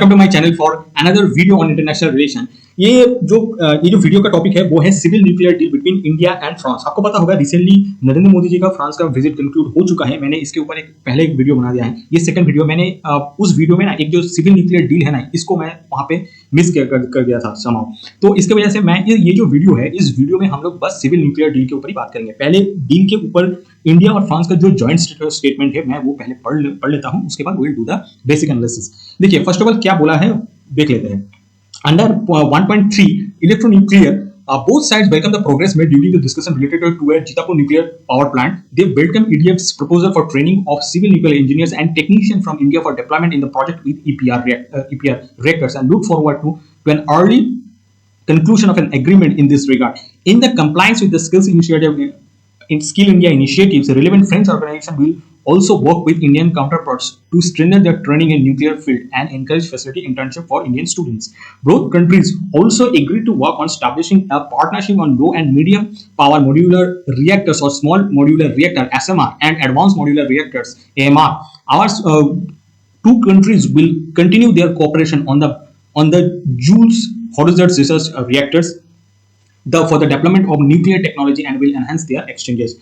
Welcome to my channel for another video on international relation. ये जो video का topic है वो है civil nuclear deal between India and France. आपको पता होगा रिसेंटली नरेंद्र मोदी जी का फ्रांस का विजिट कंक्लूड हो चुका है। मैंने इसके ऊपर पहले एक वीडियो बना दिया है। ये सेकंड वीडियो मैंने उस वीडियो में ना एक जो सिविल न्यूक्लियर डील है ना, इसको मैं वहां पे मिस कर गया था समाउ। तो इसके वजह से मैं ये जो वीडियो है, इस वीडियो में हम लोग बस सिविल न्यूक्लियर डील के ऊपर ही बात करेंगे। पहले डील के ऊपर इंडिया और फ्रांस का जो जॉइंट स्टेटमेंट है, मैं वो पहले पढ़ लेता हूं, उसके बाद we will do the basic analysis. देखिए, फर्स्ट ऑफ ऑल क्या बोला है देख लेते हैं। Under 1.3 electronuclear, both sides welcome the progress made during the discussion related to Jitapur nuclear power plant. They welcome EDF's proposal for training of civil nuclear engineers and technicians from India for deployment in the project with EPR reactors and look forward to an early conclusion of an agreement in this regard. In the compliance with the Skills Initiative in Skill India initiatives, the relevant French organization will also work with Indian counterparts to strengthen their training in nuclear field and encourage facility internship for Indian students. Both countries also agreed to work on establishing a partnership on low and medium power modular reactors or small modular reactor (SMR) and advanced modular reactors (AMR). Our two countries will continue their cooperation on the Jules Horowitz research reactors for the development of nuclear technology and will enhance their exchanges.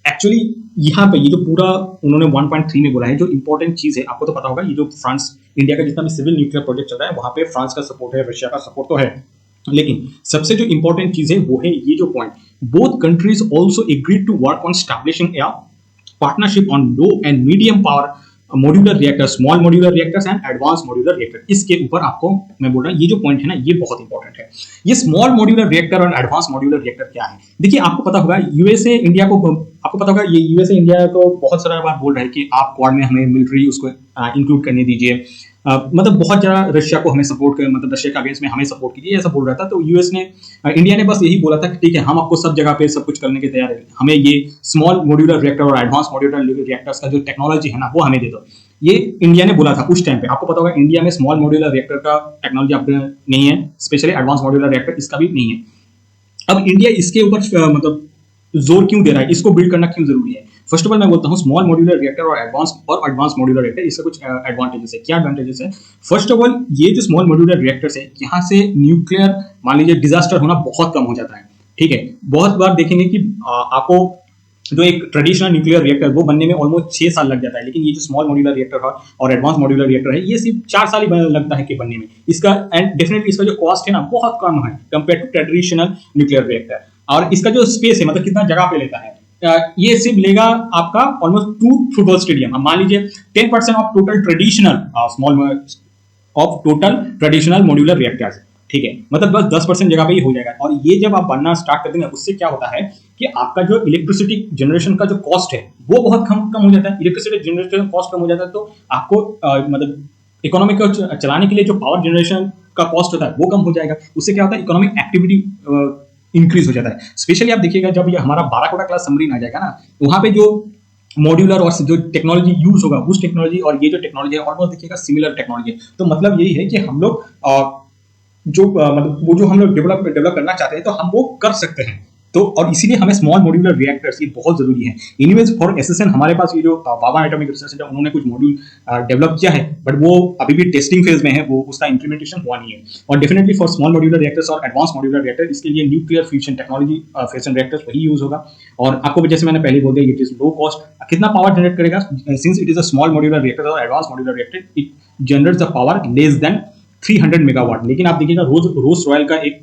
Actually यहाँ पे ये जो पूरा उन्होंने 1.3 में बोला है, जो इंपॉर्टेंट चीज है, आपको तो पता होगा, ये जो फ्रांस इंडिया का जितना भी सिविल न्यूक्लियर प्रोजेक्ट चल रहा है, वहां पे फ्रांस का सपोर्ट है, रशिया का सपोर्ट तो है, लेकिन सबसे जो इंपॉर्टेंट चीज है वो है ये जो point, both countries also agreed to work on establishing a partnership on low and medium power modular reactor, small modular reactors and advance modular reactor. इसके ऊपर आपको मैं बोल रहा हूँ, ये जो पॉइंट है ना, ये बहुत इंपॉर्टेंट है। ये स्मॉल मॉड्यूलर रिएक्टर और एडवांस मॉड्यूलर रिएक्टर क्या है? देखिए, आपको पता होगा यूएसए इंडिया को, आपको पता होगा ये यूएसए इंडिया को बहुत सारा बार बोल रहा है कि आप क्वाड में हमें मिलिट्री उसको इंक्लूड करने दीजिए, मतलब बहुत ज्यादा रशिया को हमें सपोर्ट कर, मतलब रशिया का अगेंस्ट में हमें सपोर्ट कीजिए, ऐसा बोल रहा था। तो यूएस ने, इंडिया ने बस यही बोला था कि ठीक है, हम आपको सब जगह पे सब कुछ करने के तैयार है, हमें ये स्मॉल मॉड्यूलर रिएक्टर और एडवांस मॉड्यूलर रिएक्टर्स का जो टेक्नोलॉजी है ना, वो हमें दे दो। ये इंडिया ने बोला था उस टाइम पे। आपको पता होगा इंडिया में स्मॉल मॉड्यूलर रिएक्टर का टेक्नोलॉजी आपको नहीं है, स्पेशली एडवांस मॉड्यूलर रिएक्टर इसका भी नहीं है। अब इंडिया इसके ऊपर मतलब जोर क्यों दे रहा है, इसको बिल्ड करना क्यों जरूरी है? फर्स्ट ऑफ ऑल मैं बोलता हूँ स्मॉल मॉड्यूलर रिएक्टर और एडवांस मॉड्यूलर रिएक्टर, इसका कुछ एडवांटेजेस है। क्या एडवांटेजेस है? फर्स्ट ऑफ ऑल, ये जो स्मॉल मॉड्यूलर रिएक्टर्स है, यहाँ से न्यूक्लियर मान लीजिए डिजास्टर होना बहुत कम हो जाता है। ठीक है, बहुत बार देखेंगे कि आपको जो एक ट्रेडिशनल न्यूक्लियर रिएक्टर वो बनने में ऑलमोस्ट 6 साल लग जाता है, लेकिन ये जो स्मॉल मॉड्यूलर रिएक्टर है और एडवांस मॉड्यूलर रिएक्टर है, ये सिर्फ 4 साल ही लगता है कि बनने में। इसका एंड डेफिनेटली इसका जो कॉस्ट है ना, बहुत कम है compare to traditional nuclear reactor. और इसका जो स्पेस है, मतलब कितना जगह पे लेता है, ये सिर्फ लेगा आपका ऑलमोस्ट 2 फुटबॉल स्टेडियम। मान लीजिए 10% of total traditional modular reactors. ठीक है, मतलब बस 10% जगह पे ही हो जाएगा। और ये जब आप बनना स्टार्ट कर देंगे, उससे क्या होता है कि आपका जो इलेक्ट्रिसिटी जनरेशन का जो कॉस्ट है वो बहुत कम हो जाता है। इलेक्ट्रिसिटी जनरेशन कॉस्ट कम हो जाता है, तो आपको मतलब इकोनॉमी को चलाने के लिए जो पावर जनरेशन का कॉस्ट होता है वो कम हो जाएगा। उससे क्या होता है, इकोनॉमिक एक्टिविटी इंक्रीज हो जाता है। स्पेशली आप देखिएगा, जब ये हमारा 12 कोटा क्लास सबमरीन आ जाएगा ना, वहां पे जो मॉड्यूलर और जो टेक्नोलॉजी यूज होगा, उस टेक्नोलॉजी और ये जो टेक्नोलॉजी है ऑलमोस्ट देखिएगा सिमिलर टेक्नोलॉजी है। तो मतलब यही है कि हम लोग मतलब वो जो हम लोग डेवलप करना चाहते हैं, तो हम वो कर सकते हैं। तो और इसीलिए हमें स्मॉल मॉड्यूलर रिएक्टर्स ये बहुत जरूरी है। एनीवेज फॉर एसएसएन हमारे पास ये जो वावा एटॉमिक रिसर्च सेंटर, उन्होंने कुछ मॉड्यूल डेवलप किया है, बट वो अभी भी टेस्टिंग फेज में है, वो उसका इंप्लीमेंटेशन हुआ नहीं है। और definitely for small modular reactors और एडवांस मॉड्यूलर रिएक्टर, इसके लिए nuclear fusion technology fusion reactors वही यूज होगा। और आपको जैसे मैंने पहले बोल दिया, इट इज लो कॉस्ट। कितना पावर जनरेट करेगा? Since it is a small modular reactor और advance modular reactor, it generates the power less than 300 megawatt. लेकिन आप देखिएगा रोज रॉयल का एक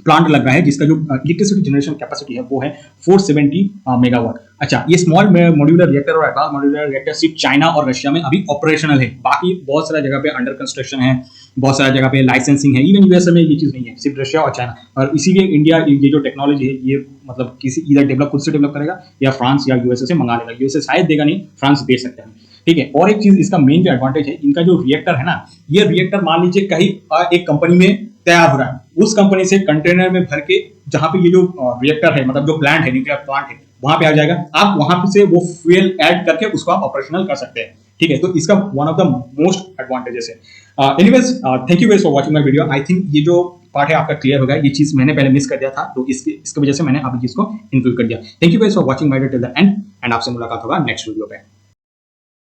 प्लांट लग रहा है जिसका जो इलेक्ट्रिसिटी जनरेशन कैपेसिटी है वो है 470 मेगावाट। अच्छा, ये स्मॉल मॉड्यूलर रिएक्टर और एडवांस मॉड्यूलर रिएक्टर सिर्फ चाइना और रशिया में अभी ऑपरेशनल है, बाकी बहुत सारा जगह पे अंडर कंस्ट्रक्शन है, बहुत सारा जगह पे लाइसेंसिंग है। इवन यूएसए में ये चीज नहीं है, सिर्फ रशिया और चाइना। और इसीलिए इंडिया ये जो टेक्नोलॉजी है, ये मतलब किसी इधर खुद से डेवलप करेगा या फ्रांस या यूएसए से मंगा लेगा। यूएसए शायद देगा नहीं, फ्रांस दे सकते हैं। ठीक है, और एक चीज, इसका मेन जो एडवांटेज है, इनका जो रिएक्टर है ना, ये रिएक्टर मान लीजिए कहीं एक कंपनी में तैयार हो रहा है, उस कंपनी से कंटेनर में भर के जहां पे ये जो रिएक्टर है, मतलब जो प्लांट है, न्यूक्लियर प्लांट है, वहां पे आ जाएगा। आप वहां से वो फ्यूल ऐड करके उसको आप ऑपरेशनल कर सकते हैं। ठीक है, तो इसका one of the most advantages है। Anyways, thank you guys for watching my video. I think ये जो पार्ट है आपका क्लियर हो गया। ये चीज मैंने पहले मिस कर दिया था, तो इसकी वजह से मैंने अभी इसको इंक्लूड कर दिया। Thank you guys for watching my video till the end, आपसे मुलाकात होगा नेक्स्ट वीडियो पे।